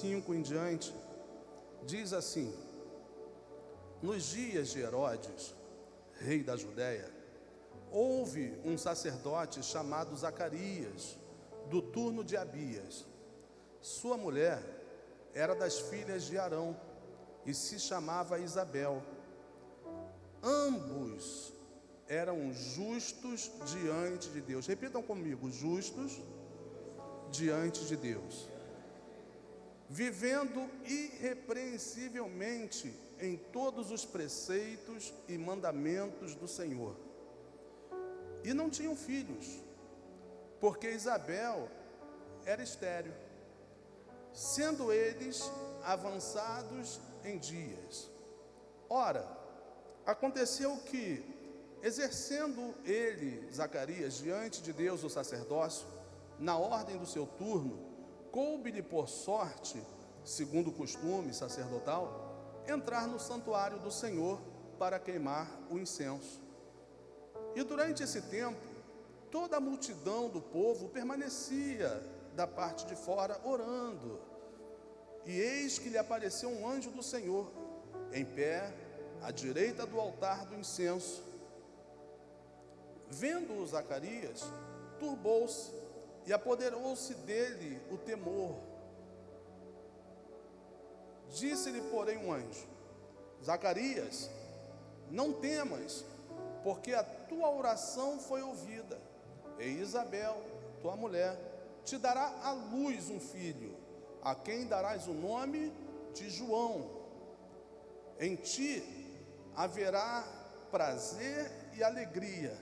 5 em diante, diz assim: nos dias de Herodes, rei da Judéia, houve um sacerdote chamado Zacarias, do turno de Abias. Sua mulher era das filhas de Arão e se chamava Isabel. Ambos eram justos diante de Deus. Repitam comigo: justos diante de Deus, vivendo irrepreensivelmente em todos os preceitos e mandamentos do Senhor. E não tinham filhos, porque Isabel era estéril, sendo eles avançados em dias. Ora, aconteceu que, exercendo ele, Zacarias, diante de Deus o sacerdócio, na ordem do seu turno, coube-lhe por sorte, segundo o costume sacerdotal, entrar no santuário do Senhor para queimar o incenso. E durante esse tempo, toda a multidão do povo permanecia da parte de fora orando. E eis que lhe apareceu um anjo do Senhor, em pé, à direita do altar do incenso. Vendo-o Zacarias, turbou-se e apoderou-se dele o temor. Disse-lhe, porém, um anjo: Zacarias, não temas, porque a tua oração foi ouvida, e Isabel, tua mulher, te dará à luz um filho, a quem darás o nome de João. Em ti haverá prazer e alegria,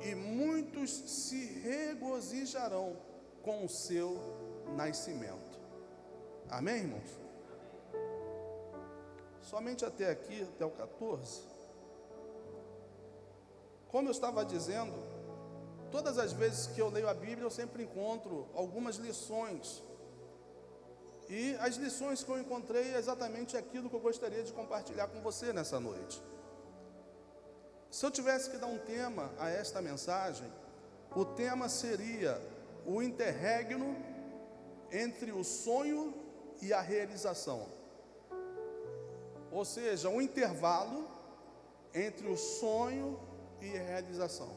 e muitos se regozijarão com o seu nascimento. Amém, irmãos? Somente até aqui, até o 14. Como eu estava dizendo, todas as vezes que eu leio a Bíblia, eu sempre encontro algumas lições. E as lições que eu encontrei é exatamente aquilo que eu gostaria de compartilhar com você nessa noite. Se eu tivesse que dar um tema a esta mensagem, o tema seria o interregno entre o sonho e a realização. Ou seja, um intervalo entre o sonho e a realização.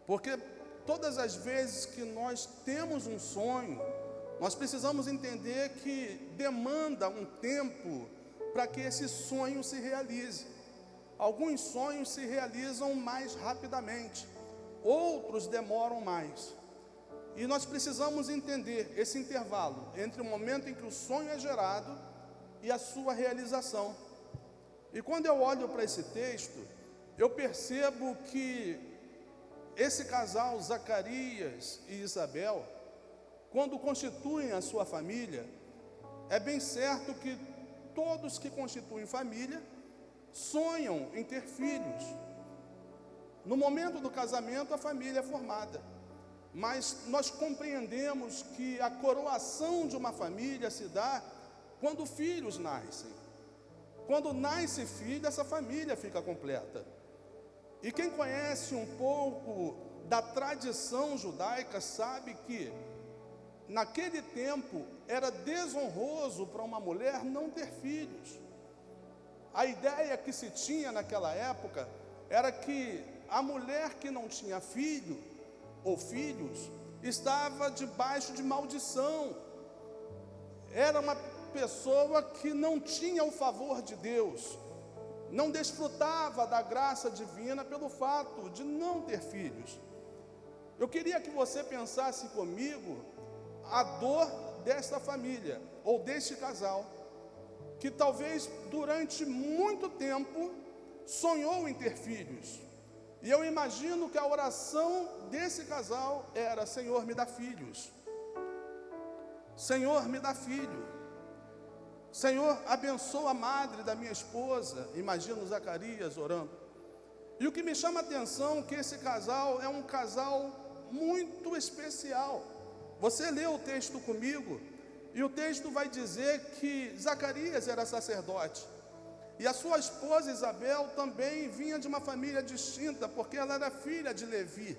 Porque todas as vezes que nós temos um sonho, nós precisamos entender que demanda um tempo para que esse sonho se realize. Alguns sonhos se realizam mais rapidamente, outros demoram mais. E nós precisamos entender esse intervalo entre o momento em que o sonho é gerado e a sua realização. E quando eu olho para esse texto, eu percebo que esse casal, Zacarias e Isabel, quando constituem a sua família, é bem certo que todos que constituem família sonham em ter filhos. No momento do casamento, a família é formada. Mas nós compreendemos que a coroação de uma família se dá quando filhos nascem. Quando nasce filho, essa família fica completa. E quem conhece um pouco da tradição judaica sabe que naquele tempo era desonroso para uma mulher não ter filhos. A ideia que se tinha naquela época era que a mulher que não tinha filho ou filhos estava debaixo de maldição. Era uma pessoa que não tinha o favor de Deus, não desfrutava da graça divina pelo fato de não ter filhos. Eu queria que você pensasse comigo a dor desta família, ou deste casal, que talvez durante muito tempo sonhou em ter filhos. E eu imagino que a oração desse casal era: Senhor, me dá filhos. Senhor, me dá filho. Senhor, abençoa a madre da minha esposa. Imagino Zacarias orando. E o que me chama a atenção é que esse casal é um casal muito especial. Você lê o texto comigo, e o texto vai dizer que Zacarias era sacerdote. E a sua esposa Isabel também vinha de uma família distinta, porque ela era filha de Levi.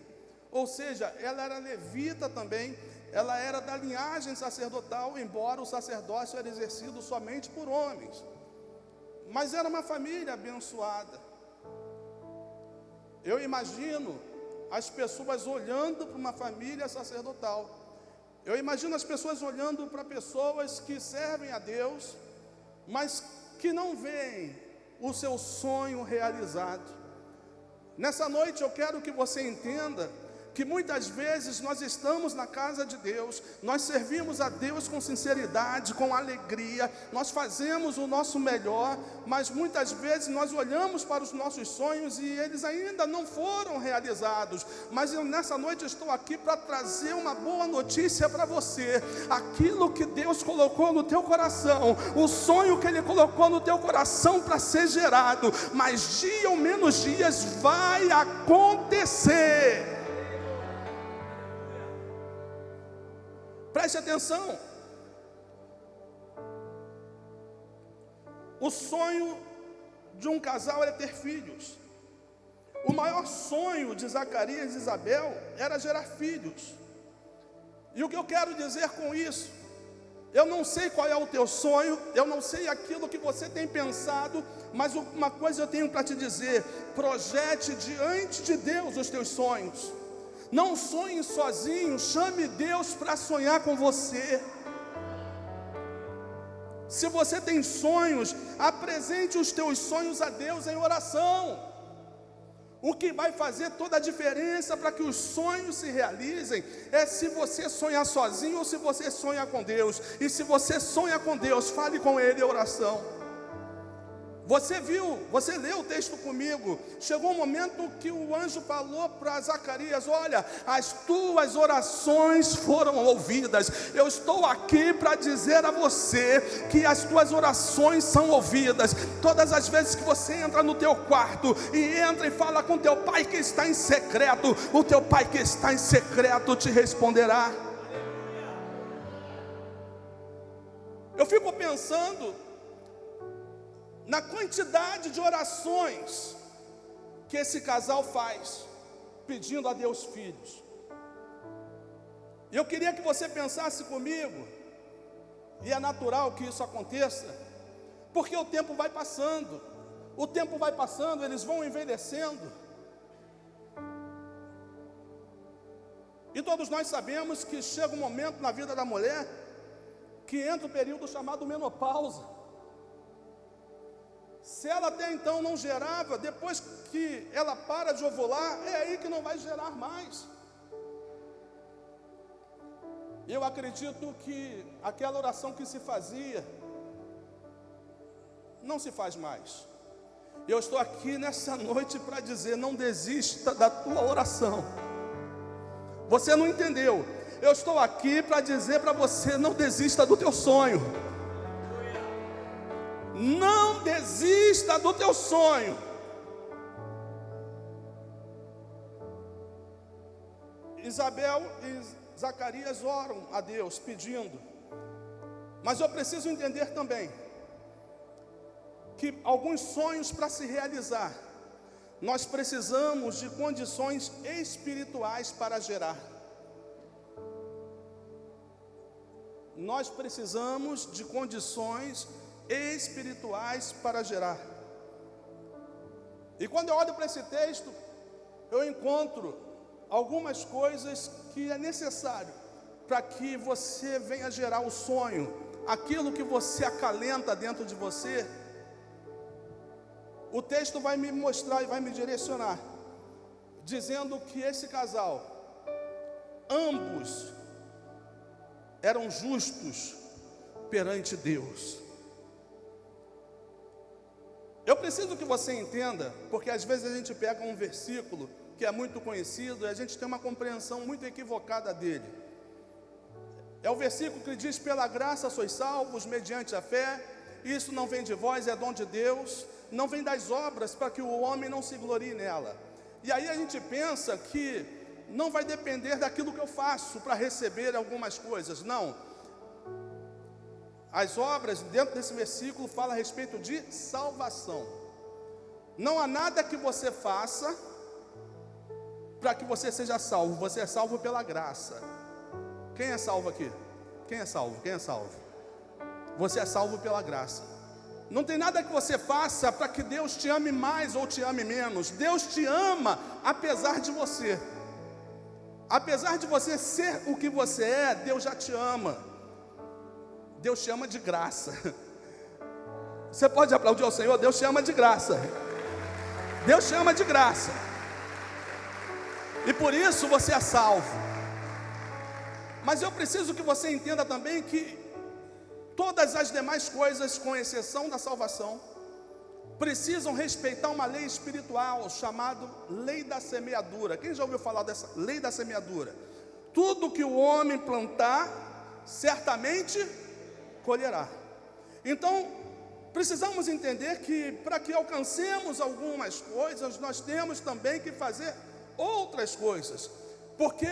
Ou seja, ela era levita também, ela era da linhagem sacerdotal, embora o sacerdócio era exercido somente por homens. Mas era uma família abençoada. Eu imagino as pessoas olhando para uma família sacerdotal. Eu imagino as pessoas olhando para pessoas que servem a Deus, mas que não veem o seu sonho realizado. Nessa noite eu quero que você entenda que muitas vezes nós estamos na casa de Deus, nós servimos a Deus com sinceridade, com alegria, nós fazemos o nosso melhor, mas muitas vezes nós olhamos para os nossos sonhos e eles ainda não foram realizados. Mas eu nessa noite estou aqui para trazer uma boa notícia para você. Aquilo que Deus colocou no teu coração, o sonho que Ele colocou no teu coração para ser gerado, mais dia ou menos dias vai acontecer. Preste atenção. O sonho de um casal era ter filhos. O maior sonho de Zacarias e Isabel era gerar filhos. E o que eu quero dizer com isso? Eu não sei qual é o teu sonho, eu não sei aquilo que você tem pensado, mas uma coisa eu tenho para te dizer: projete diante de Deus os teus sonhos. Não sonhe sozinho, chame Deus para sonhar com você. Se você tem sonhos, apresente os teus sonhos a Deus em oração. O que vai fazer toda a diferença para que os sonhos se realizem é se você sonhar sozinho ou se você sonha com Deus. E se você sonha com Deus, fale com Ele em oração. Você leu o texto comigo. Chegou um momento que o anjo falou para Zacarias: olha, as tuas orações foram ouvidas. Eu estou aqui para dizer a você que as tuas orações são ouvidas. Todas as vezes que você entra no teu quarto e entra e fala com teu pai que está em secreto, o teu pai que está em secreto te responderá. Eu fico pensando na quantidade de orações que esse casal faz, pedindo a Deus filhos. E eu queria que você pensasse comigo, e é natural que isso aconteça, porque o tempo vai passando, eles vão envelhecendo. E todos nós sabemos que chega um momento na vida da mulher, que entra o período chamado menopausa. Se ela até então não gerava, depois que ela para de ovular, é aí que não vai gerar mais. Eu acredito que aquela oração que se fazia, não se faz mais. Eu estou aqui nessa noite para dizer: não desista da tua oração. Você não entendeu? Eu estou aqui para dizer para você: não desista do teu sonho. Não desista do teu sonho. Isabel e Zacarias oram a Deus pedindo, mas eu preciso entender também que alguns sonhos, para se realizar, nós precisamos de condições espirituais para gerar. Nós precisamos de condições espirituais para gerar. E quando eu olho para esse texto, eu encontro algumas coisas que é necessário para que você venha gerar o sonho, aquilo que você acalenta dentro de você. O texto vai me mostrar e vai me direcionar, dizendo que esse casal, ambos eram justos perante Deus. Eu preciso que você entenda, porque às vezes a gente pega um versículo que é muito conhecido e a gente tem uma compreensão muito equivocada dele. É o versículo que diz: pela graça sois salvos mediante a fé, isso não vem de vós, é dom de Deus, não vem das obras, para que o homem não se glorie nela. E aí a gente pensa que não vai depender daquilo que eu faço para receber algumas coisas. Não. As obras, dentro desse versículo, fala a respeito de salvação. Não há nada que você faça para que você seja salvo. Você é salvo pela graça. Quem é salvo aqui? Quem é salvo? Quem é salvo? Você é salvo pela graça. Não tem nada que você faça para que Deus te ame mais ou te ame menos. Deus te ama apesar de você. Apesar de você ser o que você é, Deus já te ama. Deus te ama de graça. Você pode aplaudir ao Senhor? Deus te ama de graça. Deus te ama de graça. E por isso você é salvo. Mas eu preciso que você entenda também que todas as demais coisas, com exceção da salvação, precisam respeitar uma lei espiritual chamada lei da semeadura. Quem já ouviu falar dessa lei da semeadura? Tudo que o homem plantar, certamente colherá. Então, precisamos entender que para que alcancemos algumas coisas, nós temos também que fazer outras coisas, porque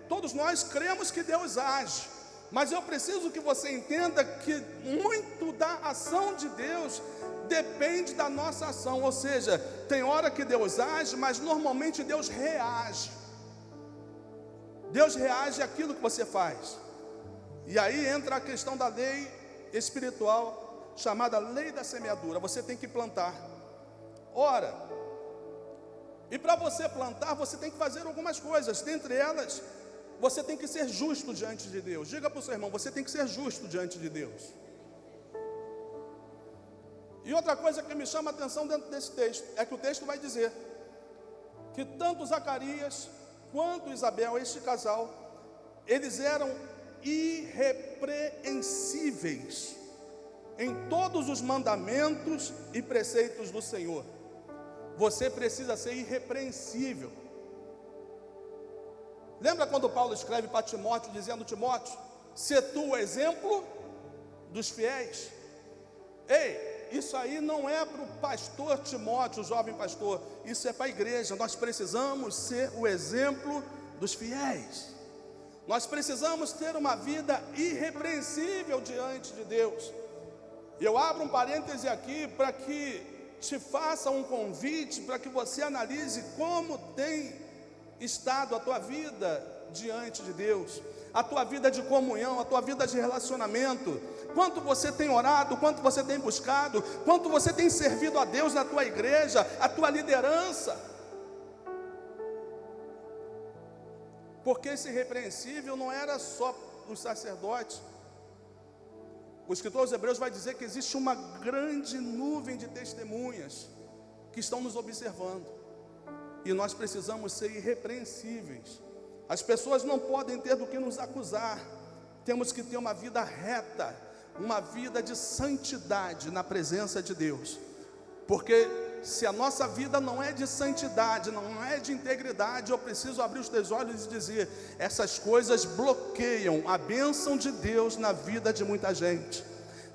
todos nós cremos que Deus age, mas eu preciso que você entenda que muito da ação de Deus depende da nossa ação. Ou seja, tem hora que Deus age, mas normalmente Deus reage. Deus reage àquilo que você faz. E aí entra a questão da lei espiritual chamada lei da semeadura. Você tem que plantar. Ora, e para você plantar, você tem que fazer algumas coisas. Dentre elas, você tem que ser justo diante de Deus. Diga para o seu irmão, você tem que ser justo diante de Deus. E outra coisa que me chama a atenção dentro desse texto, é que o texto vai dizer que tanto Zacarias quanto Isabel, este casal, eles eram irrepreensíveis em todos os mandamentos e preceitos do Senhor. Você precisa ser irrepreensível. Lembra quando Paulo escreve para Timóteo, dizendo: Timóteo, sê tu o exemplo dos fiéis? Ei, isso aí não é para o pastor Timóteo, o jovem pastor, isso é para a igreja. Nós precisamos ser o exemplo dos fiéis. Nós precisamos ter uma vida irrepreensível diante de Deus. E eu abro um parêntese aqui para que te faça um convite, para que você analise como tem estado a tua vida diante de Deus, a tua vida de comunhão, a tua vida de relacionamento. Quanto você tem orado, quanto você tem buscado, quanto você tem servido a Deus na tua igreja, a tua liderança. Porque esse irrepreensível não era só os sacerdotes. O escritor aos Hebreus vai dizer que existe uma grande nuvem de testemunhas que estão nos observando. E nós precisamos ser irrepreensíveis. As pessoas não podem ter do que nos acusar. Temos que ter uma vida reta, uma vida de santidade na presença de Deus. Porque se a nossa vida não é de santidade, não é de integridade, eu preciso abrir os teus olhos e dizer: essas coisas bloqueiam a bênção de Deus na vida de muita gente.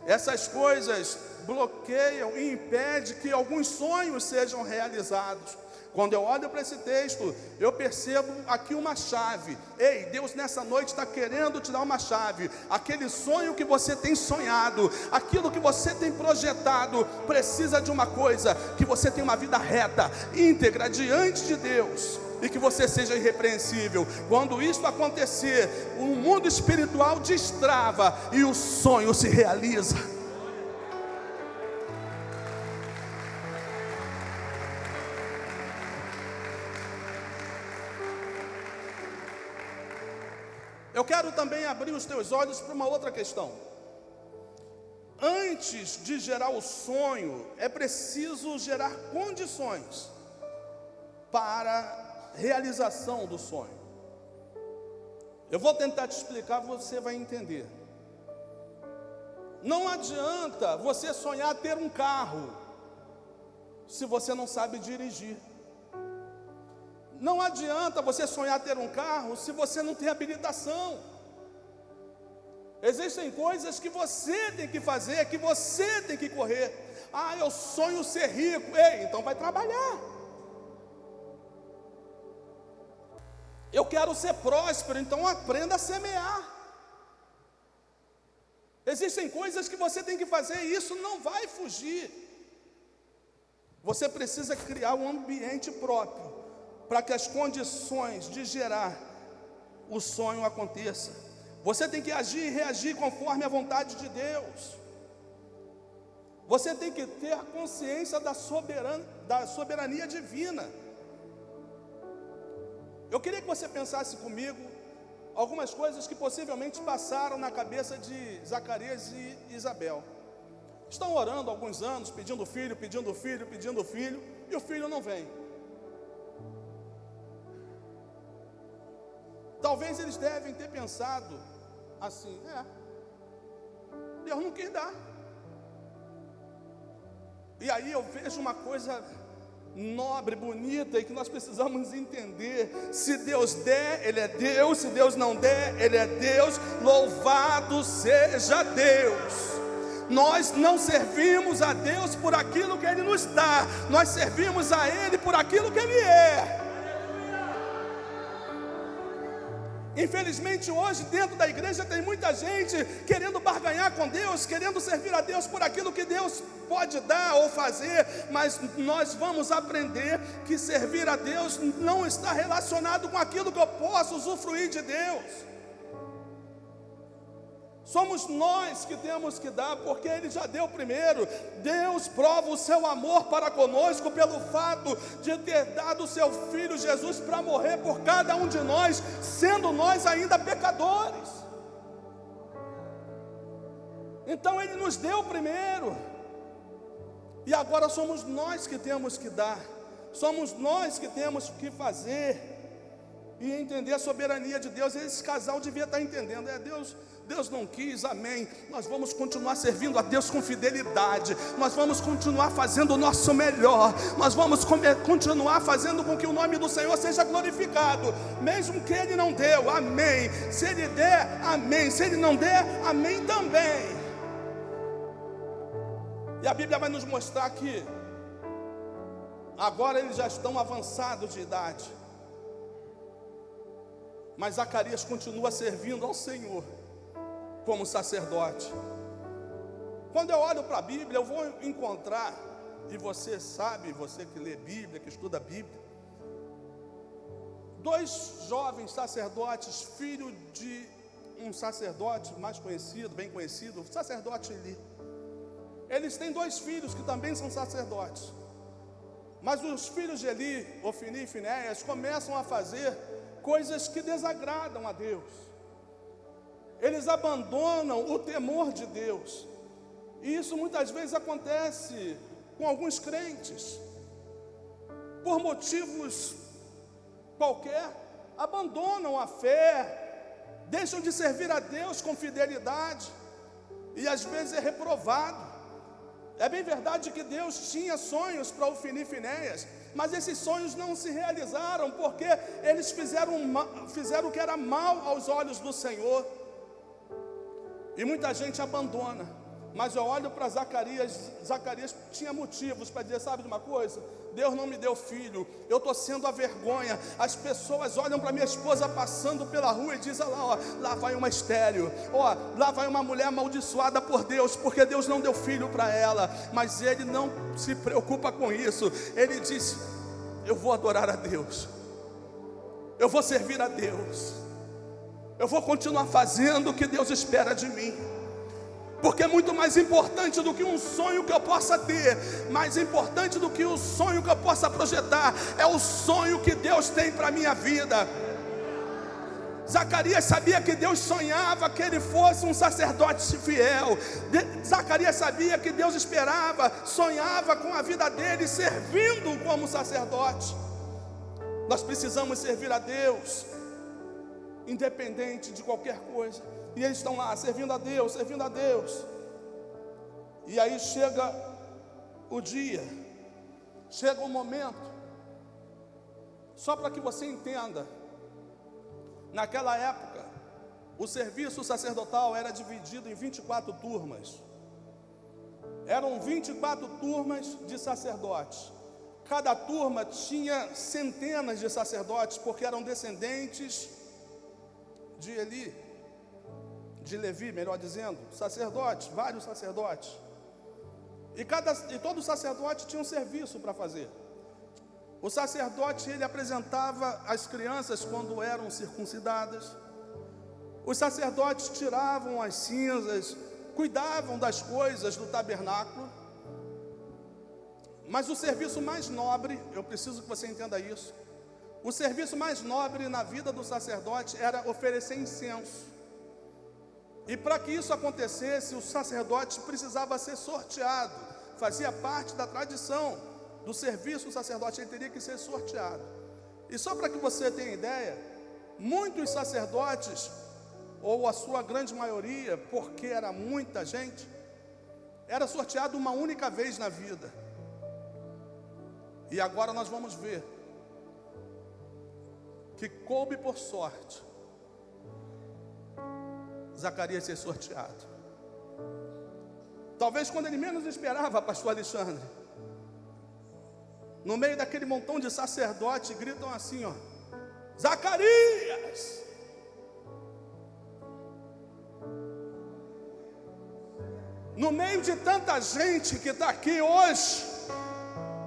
Essas coisas bloqueiam e impedem que alguns sonhos sejam realizados. Quando eu olho para esse texto, eu percebo aqui uma chave. Ei, Deus nessa noite está querendo te dar uma chave. Aquele sonho que você tem sonhado, aquilo que você tem projetado, precisa de uma coisa: que você tenha uma vida reta, íntegra diante de Deus, e que você seja irrepreensível. Quando isso acontecer, o mundo espiritual destrava e o sonho se realiza. Eu quero também abrir os teus olhos para uma outra questão. Antes de gerar o sonho, é preciso gerar condições para a realização do sonho. Eu vou tentar te explicar, você vai entender. Não adianta você sonhar ter um carro se você não sabe dirigir. Não adianta você sonhar ter um carro se você não tem habilitação. Existem coisas que você tem que fazer, que você tem que correr. Ah, eu sonho ser rico. Ei, então vai trabalhar. Eu quero ser próspero, então aprenda a semear. Existem coisas que você tem que fazer e isso não vai fugir. Você precisa criar um ambiente próprio para que as condições de gerar o sonho aconteça. Você tem que agir e reagir conforme a vontade de Deus. Você tem que ter a consciência da soberania divina. Eu queria que você pensasse comigo algumas coisas que possivelmente passaram na cabeça de Zacarias e Isabel. Estão orando há alguns anos, pedindo filho, e o filho não vem. Talvez eles devem ter pensado assim: Deus não quis dar. E aí eu vejo uma coisa nobre, bonita, e que nós precisamos entender: se Deus der, Ele é Deus; se Deus não der, Ele é Deus. Louvado seja Deus. Nós não servimos a Deus por aquilo que Ele nos dá, nós servimos a Ele por aquilo que Ele é. Infelizmente hoje dentro da igreja tem muita gente querendo barganhar com Deus, querendo servir a Deus por aquilo que Deus pode dar ou fazer, mas nós vamos aprender que servir a Deus não está relacionado com aquilo que eu posso usufruir de Deus. Somos nós que temos que dar, porque Ele já deu primeiro. Deus prova o seu amor para conosco pelo fato de ter dado o seu Filho Jesus para morrer por cada um de nós, sendo nós ainda pecadores. Então Ele nos deu primeiro, e agora somos nós que temos que dar, somos nós que temos que fazer e entender a soberania de Deus. Esse casal devia estar entendendo: Deus não quis, amém. Nós vamos continuar servindo a Deus com fidelidade, nós vamos continuar fazendo o nosso melhor, nós vamos continuar fazendo com que o nome do Senhor seja glorificado, mesmo que Ele não deu, amém. Se Ele der, amém. Se Ele não der, amém também. E a Bíblia vai nos mostrar que agora eles já estão avançados de idade, mas Zacarias continua servindo ao Senhor como sacerdote. Quando eu olho para a Bíblia, eu vou encontrar, e você sabe, você que lê Bíblia, que estuda a Bíblia, dois jovens sacerdotes, filho de um sacerdote mais conhecido, bem conhecido, o sacerdote Eli. Eles têm dois filhos que também são sacerdotes, mas os filhos de Eli, Ofni e Finéias, começam a fazer coisas que desagradam a Deus. Eles abandonam o temor de Deus, e isso muitas vezes acontece com alguns crentes, por motivos qualquer, abandonam a fé, deixam de servir a Deus com fidelidade, e às vezes é reprovado. É bem verdade que Deus tinha sonhos para Ofni e Finéias, mas esses sonhos não se realizaram, porque eles fizeram o que era mal aos olhos do Senhor. E muita gente abandona. Mas eu olho para Zacarias. Zacarias tinha motivos para dizer: sabe de uma coisa? Deus não me deu filho, eu estou sendo a vergonha. As pessoas olham para minha esposa passando pela rua e dizem: lá vai uma estéril, lá vai uma mulher amaldiçoada por Deus, porque Deus não deu filho para ela. Mas ele não se preocupa com isso. Ele diz: eu vou adorar a Deus, eu vou servir a Deus, eu vou continuar fazendo o que Deus espera de mim, porque é muito mais importante do que um sonho que eu possa ter, mais importante do que o sonho que eu possa projetar, é o sonho que Deus tem para a minha vida. Zacarias sabia que Deus sonhava que ele fosse um sacerdote fiel. Zacarias sabia que Deus sonhava com a vida dele servindo como sacerdote. Nós precisamos servir a Deus, independente de qualquer coisa. E eles estão lá, servindo a Deus, servindo a Deus. E aí chega o dia, chega o momento. Só para que você entenda, naquela época, o serviço sacerdotal era dividido em 24 turmas. Eram 24 turmas de sacerdotes. Cada turma tinha centenas de sacerdotes, porque eram descendentes de Eli, de Levi, melhor dizendo, sacerdotes, vários sacerdotes. E todo sacerdote tinha um serviço para fazer. O sacerdote, ele apresentava as crianças quando eram circuncidadas. Os sacerdotes tiravam as cinzas, cuidavam das coisas do tabernáculo, mas o serviço mais nobre, eu preciso que você entenda isso, o serviço mais nobre na vida do sacerdote era oferecer incenso. E para que isso acontecesse, o sacerdote precisava ser sorteado, fazia parte da tradição do serviço do sacerdote, ele teria que ser sorteado. E só para que você tenha ideia, muitos sacerdotes, ou a sua grande maioria, porque era muita gente, era sorteado uma única vez na vida. E agora nós vamos ver que coube por sorte Zacarias ser sorteado. Talvez quando ele menos esperava, pastor Alexandre, no meio daquele montão de sacerdotes, gritam assim, ó: Zacarias! No meio de tanta gente que está aqui hoje,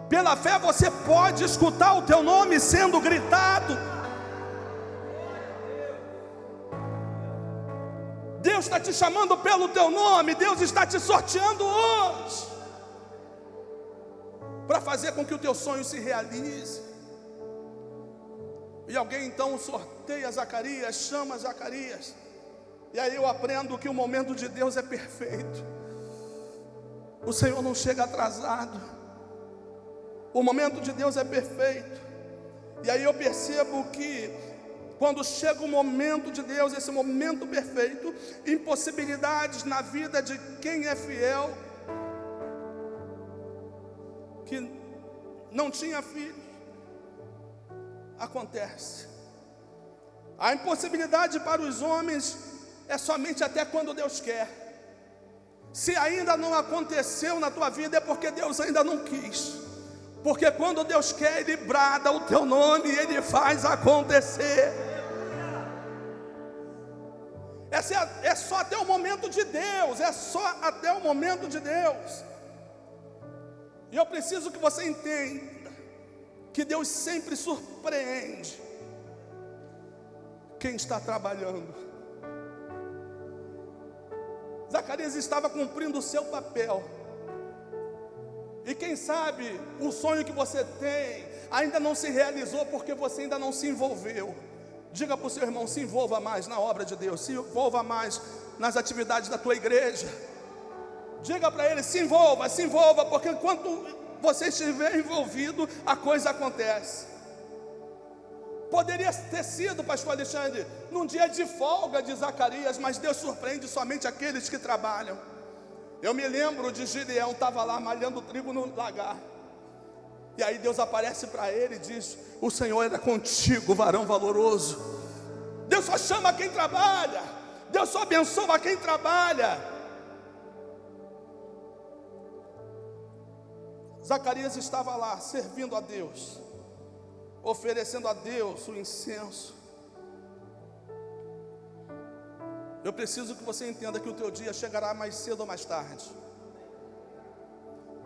pela fé você pode escutar o teu nome sendo gritado. Deus está te chamando pelo teu nome, Deus está te sorteando hoje, para fazer com que o teu sonho se realize. E alguém então sorteia Zacarias, chama Zacarias, e aí eu aprendo que o momento de Deus é perfeito. O Senhor não chega atrasado, o momento de Deus é perfeito. E aí eu percebo que quando chega o momento de Deus, esse momento perfeito, impossibilidades na vida de quem é fiel, que não tinha filhos, acontece. A impossibilidade para os homens é somente até quando Deus quer. Se ainda não aconteceu na tua vida, é porque Deus ainda não quis. Porque quando Deus quer, Ele brada o teu nome e Ele faz acontecer. É só até o momento de Deus, é só até o momento de Deus. E eu preciso que você entenda que Deus sempre surpreende quem está trabalhando. Zacarias estava cumprindo o seu papel. E quem sabe o sonho que você tem ainda não se realizou porque você ainda não se envolveu. Diga para o seu irmão: se envolva mais na obra de Deus, se envolva mais nas atividades da tua igreja. Diga para ele: se envolva, porque enquanto você estiver envolvido, a coisa acontece. Poderia ter sido, pastor Alexandre, num dia de folga de Zacarias, mas Deus surpreende somente aqueles que trabalham. Eu me lembro de Gideão, estava lá malhando trigo no lagar, e aí Deus aparece para ele e diz: o Senhor era contigo, varão valoroso. Deus só chama quem trabalha, Deus só abençoa quem trabalha. Zacarias estava lá servindo a Deus, oferecendo a Deus o incenso. Eu preciso que você entenda que o teu dia chegará mais cedo ou mais tarde.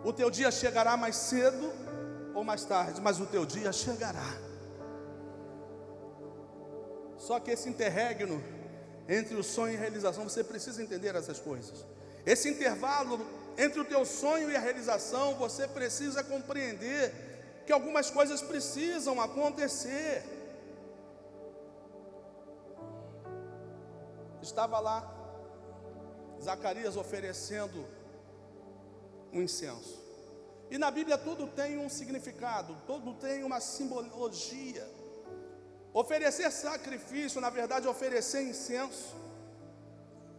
O teu dia chegará mais cedo ou mais tarde, mas o teu dia chegará. Só que esse interregno entre o sonho e a realização, você precisa entender essas coisas. Esse intervalo entre o teu sonho e a realização, você precisa compreender que algumas coisas precisam acontecer. Estava lá Zacarias oferecendo um incenso. E na Bíblia tudo tem um significado, tudo tem uma simbologia. Oferecer sacrifício, na verdade oferecer incenso,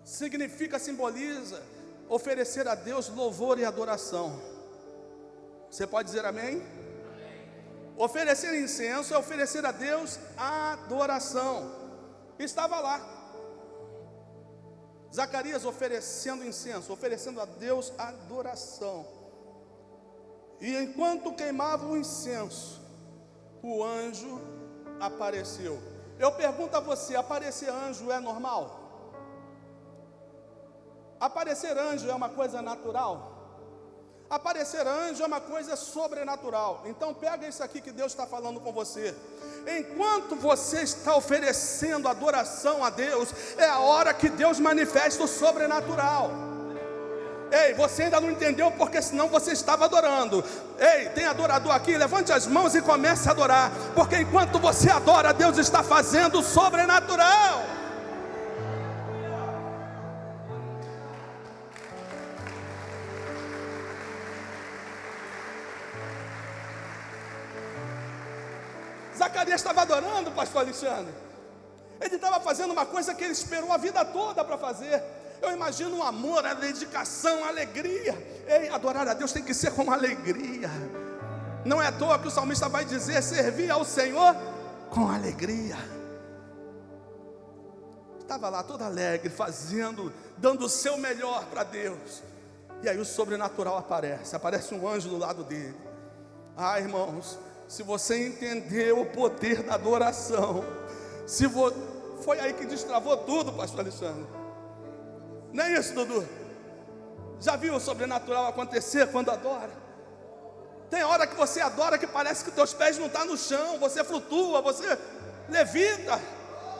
simboliza oferecer a Deus louvor e adoração. Você pode dizer amém? Oferecer incenso é oferecer a Deus adoração. Estava lá Zacarias oferecendo incenso, oferecendo a Deus adoração. E enquanto queimava o incenso, o anjo apareceu. Eu pergunto a você: aparecer anjo é normal? Aparecer anjo é uma coisa natural? Aparecer anjo é uma coisa sobrenatural. Então pega isso aqui que Deus está falando com você. Enquanto você está oferecendo adoração a Deus, é a hora que Deus manifesta o sobrenatural. Ei, você ainda não entendeu, porque senão você estava adorando. Ei, tem adorador aqui? Levante as mãos e comece a adorar, porque enquanto você adora, Deus está fazendo o sobrenatural. Zacarias estava adorando, pastor Alexandre. Ele estava fazendo uma coisa que ele esperou a vida toda para fazer. Eu imagino o amor, a dedicação, a alegria. Ei, adorar a Deus tem que ser com alegria. Não é à toa que o salmista vai dizer: servir ao Senhor com alegria. Estava lá todo alegre, fazendo, dando o seu melhor para Deus. E aí o sobrenatural aparece um anjo do lado dele. Ah, irmãos, se você entendeu o poder da adoração, foi aí que destravou tudo, pastor Alexandre. Não é isso, Dudu? Já viu o sobrenatural acontecer quando adora? Tem hora que você adora que parece que teus pés não estão no chão, você flutua, você levita.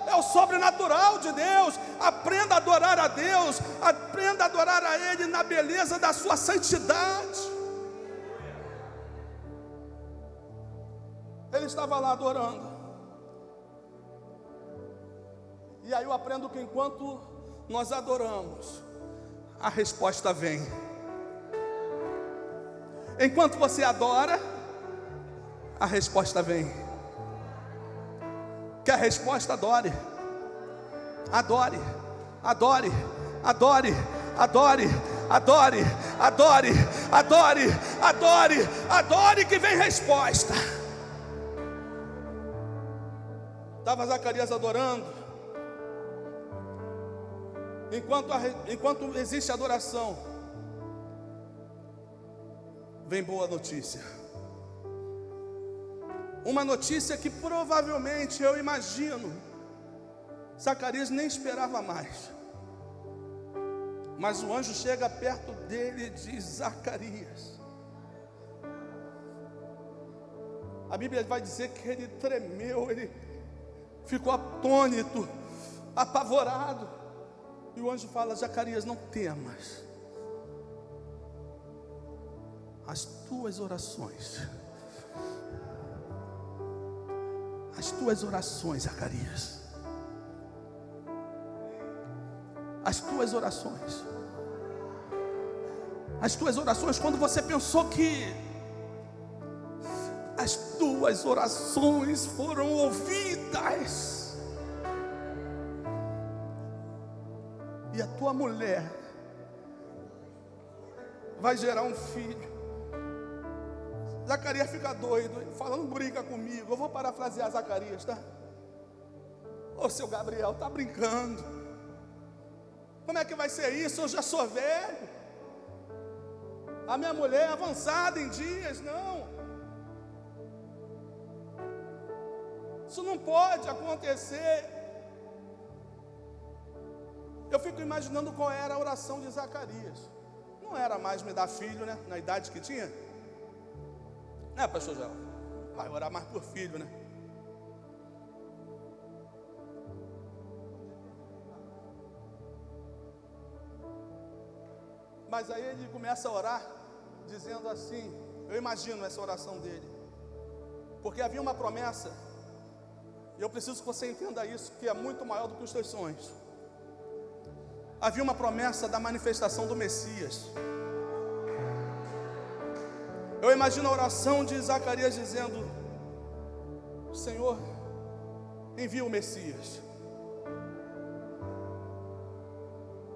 É o sobrenatural de Deus. Aprenda a adorar a Deus, aprenda a adorar a Ele na beleza da sua santidade. Ele estava lá adorando. E aí eu aprendo que enquanto nós adoramos, a resposta vem. Enquanto você adora, a resposta vem. Que a resposta adore. Adore, adore, adore, adore, adore, adore, adore, adore, adore, que vem resposta. Estava Zacarias adorando. Enquanto existe adoração, vem boa notícia. Uma notícia que provavelmente, eu imagino, Zacarias nem esperava mais. Mas o anjo chega perto dele e diz: Zacarias. A Bíblia vai dizer que ele tremeu, ele ficou atônito, apavorado. E o anjo fala: Zacarias, não temas. As tuas orações, Zacarias, as tuas orações, quando você pensou que as tuas orações foram ouvidas, e a tua mulher vai gerar um filho. Zacarias fica doido, falando briga comigo. Eu vou parafrasear Zacarias, tá? Ô, seu Gabriel, tá brincando? Como é que vai ser isso? Eu já sou velho. A minha mulher é avançada em dias. Não, isso não pode acontecer. Eu fico imaginando qual era a oração de Zacarias. Não era mais me dar filho, né? Na idade que tinha. Né, pastor João? Vai orar mais por filho, né? Mas aí ele começa a orar, dizendo assim, eu imagino essa oração dele, porque havia uma promessa, e eu preciso que você entenda isso, que é muito maior do que os teus sonhos. Havia uma promessa da manifestação do Messias. Eu imagino a oração de Zacarias dizendo: Senhor, envia o Messias.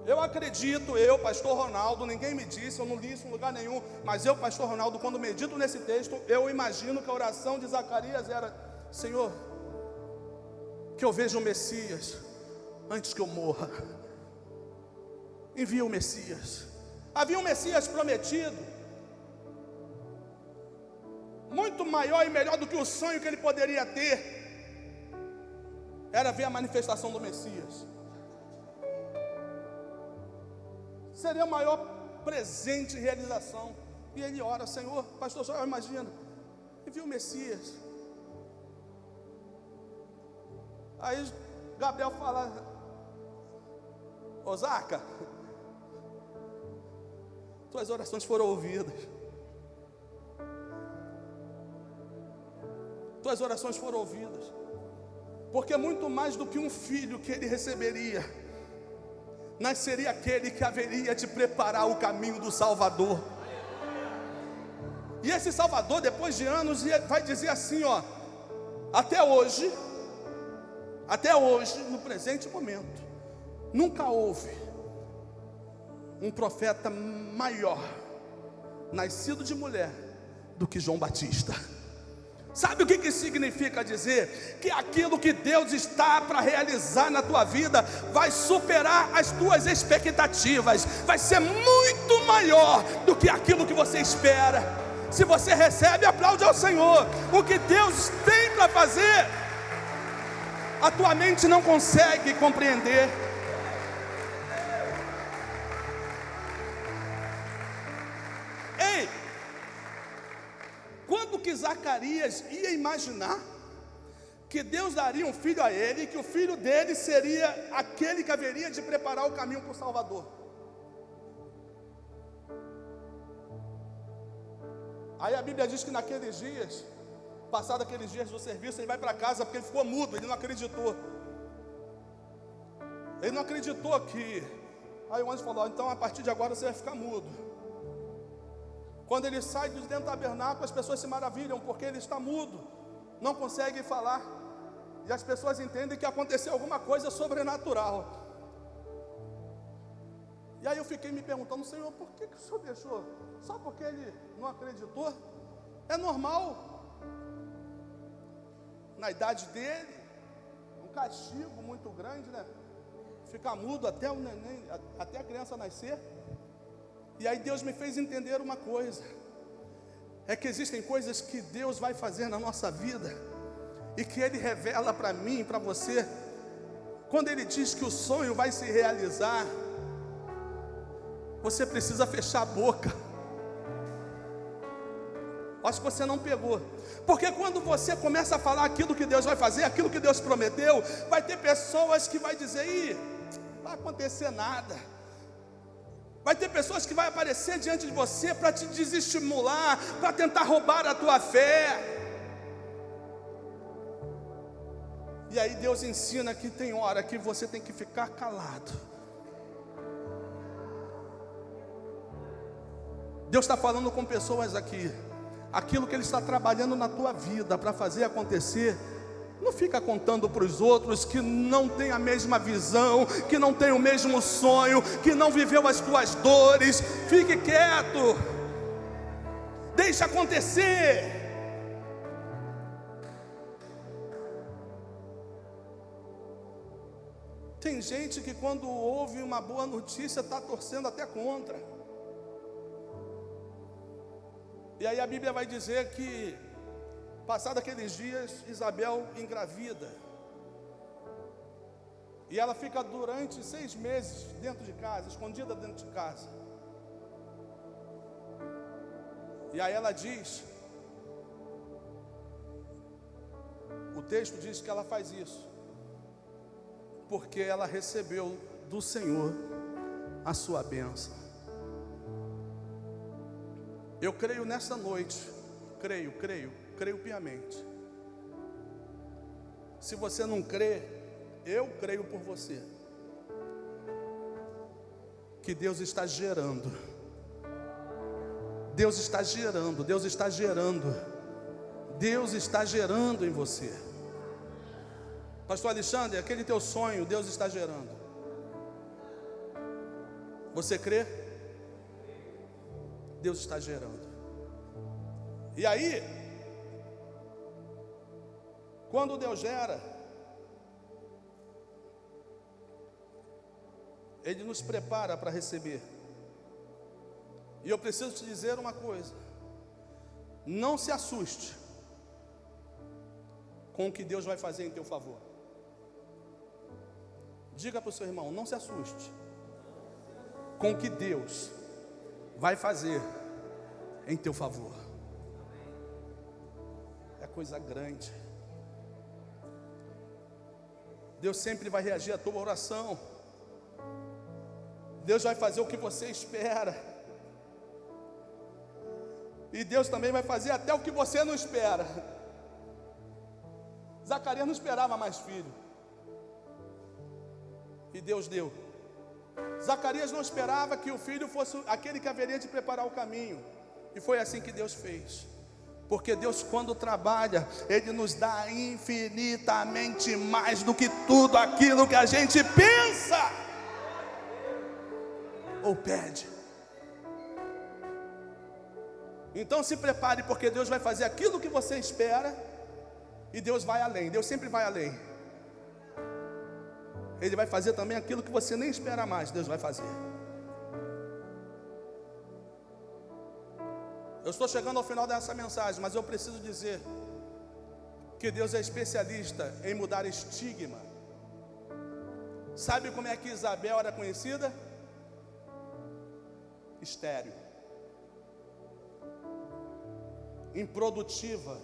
Eu acredito, pastor Ronaldo, ninguém me disse, eu não li isso em lugar nenhum, mas eu, pastor Ronaldo, quando medito nesse texto, eu imagino que a oração de Zacarias era: Senhor, que eu veja o Messias antes que eu morra. Envia o Messias. Havia um Messias prometido, muito maior e melhor do que o sonho que ele poderia ter, era ver a manifestação do Messias. Seria o maior presente e realização. E ele ora: Senhor, pastor Joel, imagina, envia o Messias. Aí Gabriel fala: Osaca, tuas orações foram ouvidas. Tuas orações foram ouvidas. Porque muito mais do que um filho que ele receberia, nasceria aquele que haveria de preparar o caminho do Salvador. E esse Salvador, depois de anos, vai dizer assim, ó: até hoje, no presente momento, nunca houve um profeta maior, nascido de mulher, do que João Batista. Sabe o que significa dizer? Que aquilo que Deus está para realizar na tua vida vai superar as tuas expectativas, vai ser muito maior do que aquilo que você espera. Se você recebe, aplaude ao Senhor. O que Deus tem para fazer, a tua mente não consegue compreender. Ei, quando que Zacarias ia imaginar que Deus daria um filho a ele, e que o filho dele seria aquele que haveria de preparar o caminho para o Salvador? Aí a Bíblia diz que naqueles dias, passado aqueles dias do serviço, ele vai para casa porque ele ficou mudo, ele não acreditou. Ele não acreditou que... Aí o anjo falou: então a partir de agora você vai ficar mudo. Quando ele sai de dentro do tabernáculo, as pessoas se maravilham, porque ele está mudo, não consegue falar. E as pessoas entendem que aconteceu alguma coisa sobrenatural. E aí eu fiquei me perguntando: Senhor, por que o Senhor deixou? Só porque ele não acreditou? É normal, na idade dele, um castigo muito grande, né? Ficar mudo até o neném, até a criança nascer. E aí Deus me fez entender uma coisa: é que existem coisas que Deus vai fazer na nossa vida, e que Ele revela para mim e para você. Quando Ele diz que o sonho vai se realizar, você precisa fechar a boca. Acho que você não pegou. Porque quando você começa a falar aquilo que Deus vai fazer, aquilo que Deus prometeu, vai ter pessoas que vai dizer: ih, não vai acontecer nada. Vai ter pessoas que vai aparecer diante de você para te desestimular, para tentar roubar a tua fé. E aí Deus ensina que tem hora que você tem que ficar calado. Deus está falando com pessoas aqui. Aquilo que Ele está trabalhando na tua vida para fazer acontecer, não fica contando para os outros que não tem a mesma visão, que não tem o mesmo sonho, que não viveu as tuas dores. Fique quieto, deixa acontecer. Tem gente que quando ouve uma boa notícia está torcendo até contra. E aí a Bíblia vai dizer que, passados aqueles dias, Isabel engravida. E ela fica durante 6 meses dentro de casa, escondida dentro de casa. E aí ela diz, o texto diz que ela faz isso porque ela recebeu do Senhor a sua bênção. Eu creio nessa noite, creio piamente. Se você não crê, eu creio por você, que Deus está gerando. Deus está gerando, Deus está gerando, Deus está gerando em você. Pastor Alexandre, aquele teu sonho, Deus está gerando. Você crê? Deus está gerando. E aí, quando Deus gera, Ele nos prepara para receber. E eu preciso te dizer uma coisa: não se assuste com o que Deus vai fazer em teu favor. Diga para o seu irmão: não se assuste com o que Deus vai fazer em teu favor. É coisa grande. Deus sempre vai reagir à tua oração. Deus vai fazer o que você espera. E Deus também vai fazer até o que você não espera. Zacarias não esperava mais filho, e Deus deu. Zacarias não esperava que o filho fosse aquele que haveria de preparar o caminho, e foi assim que Deus fez. Porque Deus, quando trabalha, Ele nos dá infinitamente mais do que tudo aquilo que a gente pensa ou pede. Então se prepare, porque Deus vai fazer aquilo que você espera, e Deus vai além. Deus sempre vai além. Ele vai fazer também aquilo que você nem espera mais. Deus vai fazer. Eu estou chegando ao final dessa mensagem, mas eu preciso dizer que Deus é especialista em mudar estigma. Sabe como é que Isabel era conhecida? Estéril, improdutiva,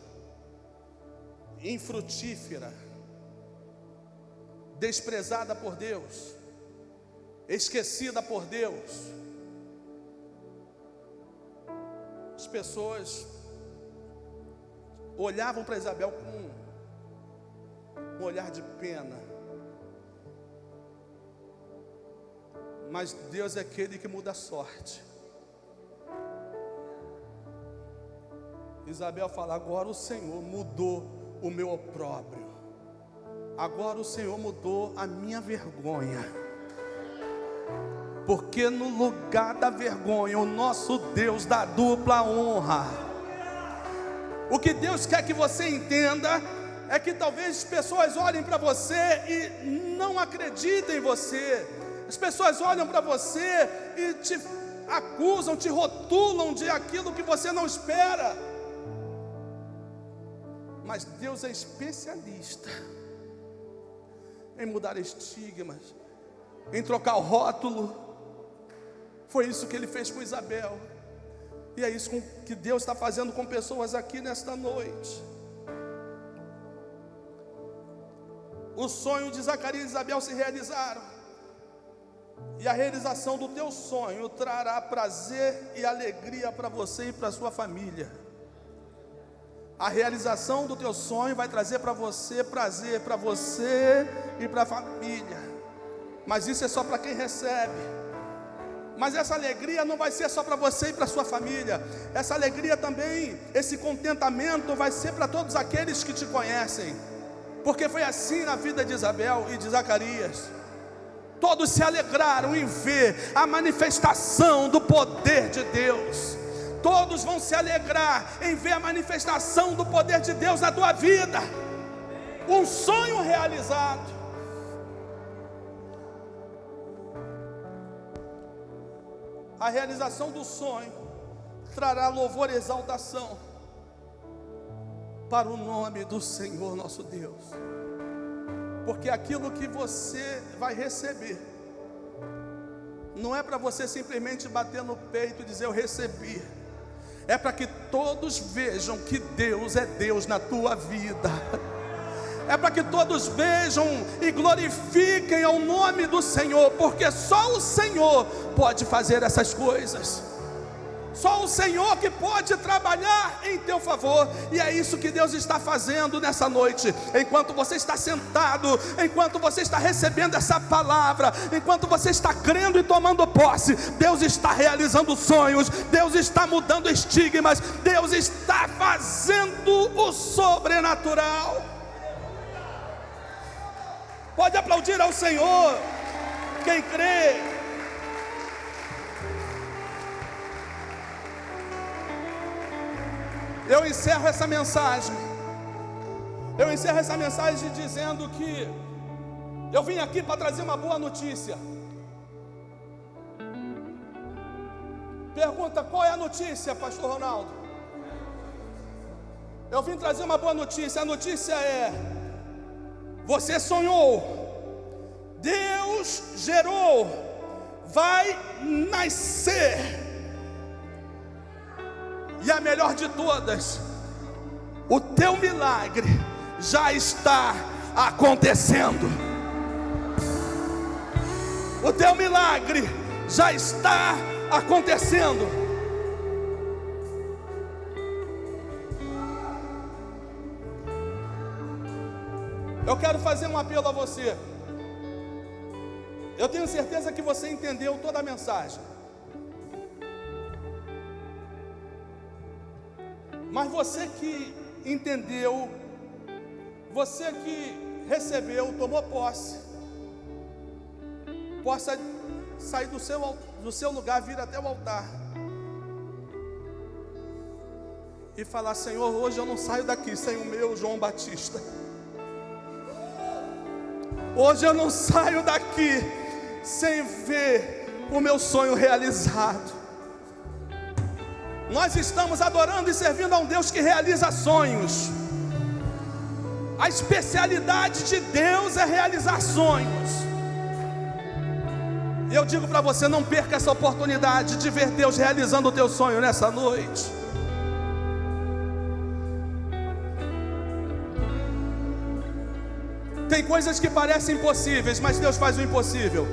infrutífera, desprezada por Deus, esquecida por Deus. As pessoas olhavam para Isabel com um olhar de pena, mas Deus é aquele que muda a sorte. Isabel fala: agora o Senhor mudou o meu opróbrio, agora o Senhor mudou a minha vergonha, porque no lugar da vergonha o nosso Deus dá dupla honra. O que Deus quer que você entenda é que talvez pessoas olhem para você e não acreditem em você. As pessoas olham para você e te acusam, te rotulam de aquilo que você não espera. Mas Deus é especialista em mudar estigmas, em trocar o rótulo. Foi isso que Ele fez com Isabel, e é isso que Deus está fazendo com pessoas aqui nesta noite. O sonho de Zacarias e Isabel se realizaram, e a realização do teu sonho trará prazer e alegria para você e para a sua família. A realização do teu sonho vai trazer para você prazer, para você e para a família. Mas isso é só para quem recebe. Mas essa alegria não vai ser só para você e para a sua família. Essa alegria também, esse contentamento vai ser para todos aqueles que te conhecem. Porque foi assim na vida de Isabel e de Zacarias. Todos se alegraram em ver a manifestação do poder de Deus. Todos vão se alegrar em ver a manifestação do poder de Deus na tua vida. Um sonho realizado. A realização do sonho trará louvor e exaltação para o nome do Senhor nosso Deus. Porque aquilo que você vai receber não é para você simplesmente bater no peito e dizer eu recebi. É para que todos vejam que Deus é Deus na tua vida. É para que todos vejam e glorifiquem ao nome do Senhor, porque só o Senhor pode fazer essas coisas. Só o Senhor que pode trabalhar em teu favor. E é isso que Deus está fazendo nessa noite. Enquanto você está sentado, enquanto você está recebendo essa palavra, enquanto você está crendo e tomando posse, Deus está realizando sonhos, Deus está mudando estigmas, Deus está fazendo o sobrenatural. Pode aplaudir ao Senhor quem crê. Eu encerro essa mensagem dizendo que eu vim aqui para trazer uma boa notícia. Pergunta: qual é a notícia, pastor Ronaldo? Eu vim trazer uma boa notícia. A notícia é: você sonhou, Deus gerou, vai nascer. E a melhor de todas, o teu milagre já está acontecendo. O teu milagre já está acontecendo. Eu quero fazer um apelo a você. Eu tenho certeza que você entendeu toda a mensagem. Mas você que entendeu, você que recebeu, tomou posse, possa sair do seu lugar, vir até o altar e falar: Senhor, hoje eu não saio daqui sem o meu João Batista. Hoje eu não saio daqui sem ver o meu sonho realizado. Nós estamos adorando e servindo a um Deus que realiza sonhos. A especialidade de Deus é realizar sonhos. E eu digo para você: não perca essa oportunidade de ver Deus realizando o teu sonho nessa noite. Tem coisas que parecem impossíveis, mas Deus faz o impossível.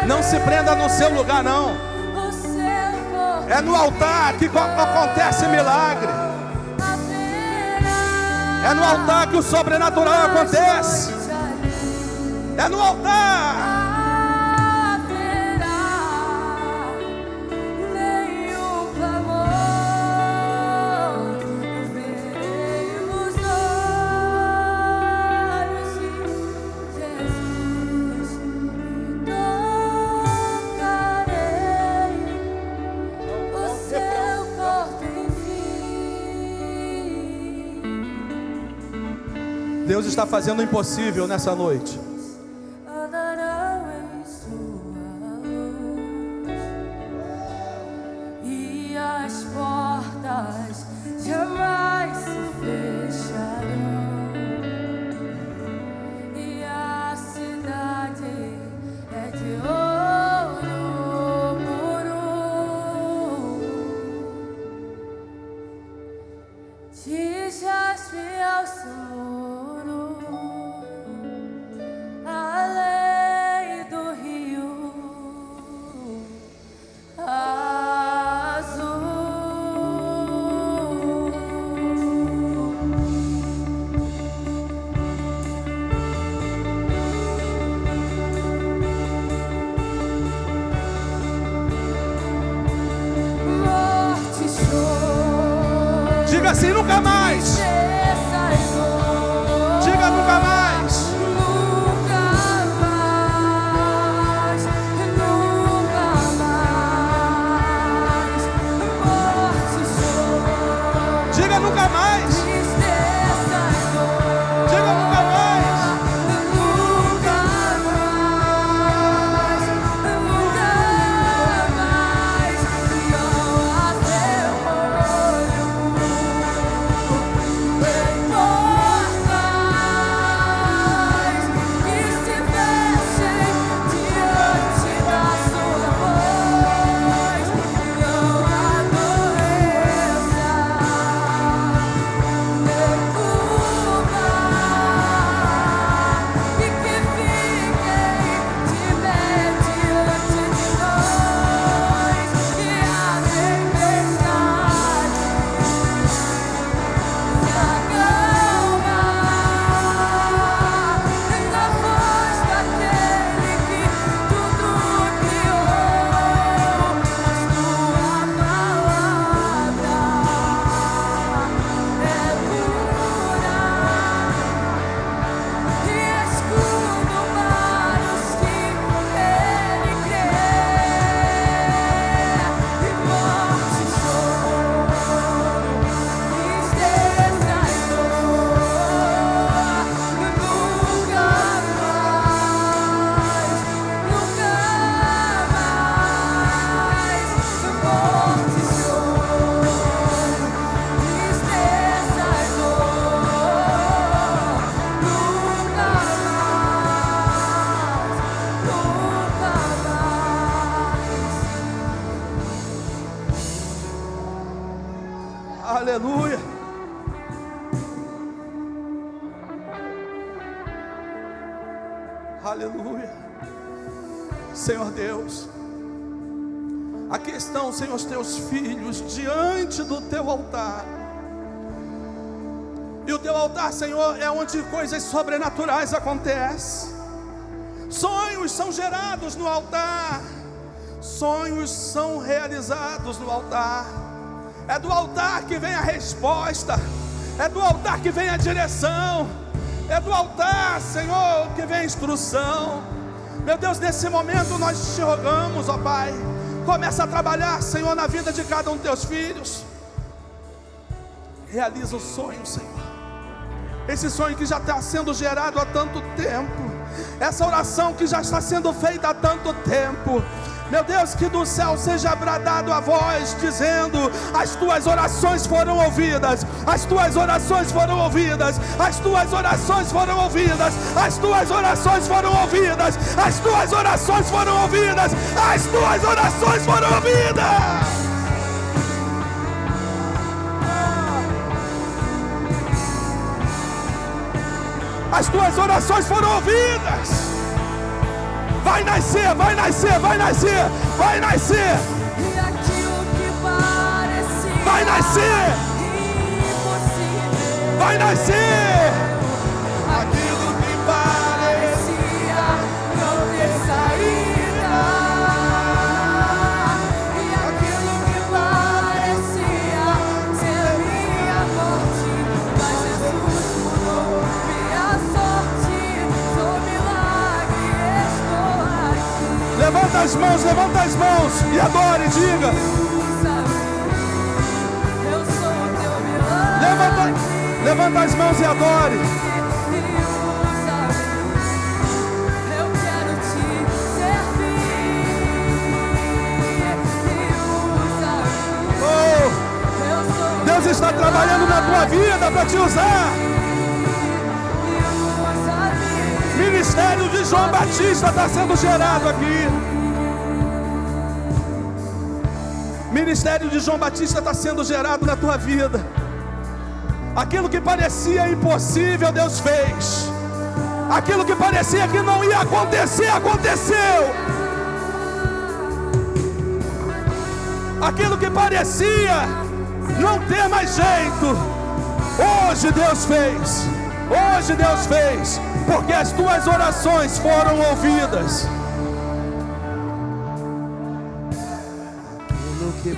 Não se prenda no seu lugar, não. É no altar que acontece milagre. É no altar que o sobrenatural acontece. É no altar. Deus está fazendo o impossível nessa noite. E as portas jamais se fecharão. E a cidade é de ouro puro, de jaspe ao sul. Diga assim: nunca mais. Diga: nunca mais. Nunca mais. Nunca mais. Morte chorou. Diga: nunca mais. Tristeza e dor. Diga: nunca mais. Nunca mais. Nunca mais. E ao teu olho Aleluia. Aleluia. Senhor Deus, aqui estão, Senhor, os teus filhos diante do teu altar. E o teu altar, Senhor, é onde coisas sobrenaturais acontecem. Sonhos são gerados no altar. Sonhos são realizados no altar. É do altar que vem a resposta. É do altar que vem a direção. É do altar, Senhor, que vem a instrução. Meu Deus, nesse momento nós te rogamos, ó Pai, começa a trabalhar, Senhor, na vida de cada um dos teus filhos. Realiza o sonho, Senhor. Esse sonho que já está sendo gerado há tanto tempo. Essa oração que já está sendo feita há tanto tempo. Meu Deus, que do céu seja bradado a voz, dizendo: as tuas orações foram ouvidas, as tuas orações foram ouvidas, as tuas orações foram ouvidas, as tuas orações foram ouvidas, as tuas orações foram ouvidas, as tuas orações foram ouvidas. As tuas orações foram ouvidas. Vai nascer, vai nascer, vai nascer, vai nascer. E aquilo que parecia Vai nascer, impossível, vai nascer. Aquilo que parecia não ter saída. E aquilo que parecia ser minha morte, mas Jesus mudou minha sorte. Sou milagre, estou aqui. Levanta as mãos e adore, diga. Eu sou o teu milagre. Levanta as mãos e adore. Eu quero te servir. Oh, Deus está trabalhando na tua vida para te usar. Ministério de João Batista está sendo gerado aqui. Ministério de João Batista está sendo gerado na tua vida. Aquilo que parecia impossível, Deus fez. Aquilo que parecia que não ia acontecer, aconteceu. Aquilo que parecia não ter mais jeito, hoje Deus fez. Hoje Deus fez, porque as tuas orações foram ouvidas. Aquilo que